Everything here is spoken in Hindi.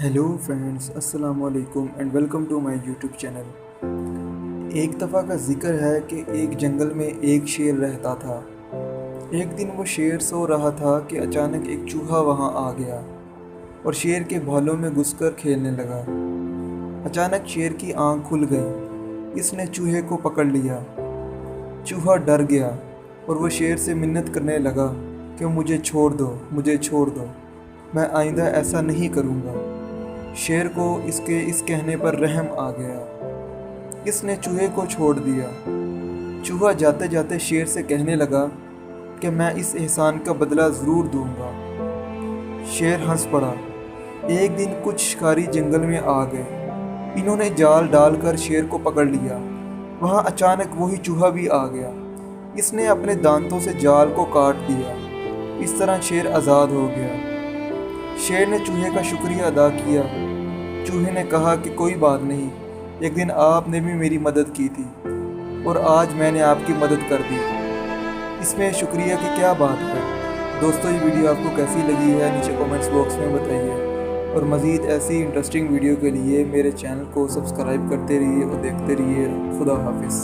हेलो फ्रेंड्स, अस्सलाम वालेकुम and welcome to my YouTube channel. एक दफ़ा का जिक्र है कि एक जंगल में एक शेर रहता था। एक दिन वो शेर सो रहा था कि अचानक एक चूहा वहाँ आ गया और शेर के भालों में घुसकर खेलने लगा। अचानक शेर की आंख खुल गई। इसने चूहे को पकड़ लिया। चूहा डर गया और वो शेर से मिन्नत करने लगा कि मुझे छोड़ दो, मुझे छोड़ दो, मैं आइंदा ऐसा नहीं करूँगा। शेर को इसके इस कहने पर रहम आ गया। इसने चूहे को छोड़ दिया। चूहा जाते जाते शेर से कहने लगा कि मैं इस एहसान का बदला ज़रूर दूंगा। शेर हंस पड़ा। एक दिन कुछ शिकारी जंगल में आ गए। इन्होंने जाल डालकर शेर को पकड़ लिया। वहाँ अचानक वही चूहा भी आ गया। इसने अपने दांतों से जाल को काट दिया। इस तरह शेर आज़ाद हो गया। शेर ने चूहे का शुक्रिया अदा किया। चूहे ने कहा कि कोई बात नहीं, एक दिन आपने भी मेरी मदद की थी और आज मैंने आपकी मदद कर दी। इसमें शुक्रिया की क्या बात है। दोस्तों, ये वीडियो आपको कैसी लगी है नीचे कमेंट्स बॉक्स में बताइए और मज़ीद ऐसी इंटरेस्टिंग वीडियो के लिए मेरे चैनल को सब्सक्राइब करते रहिए और देखते रहिए। खुदा हाफिज़।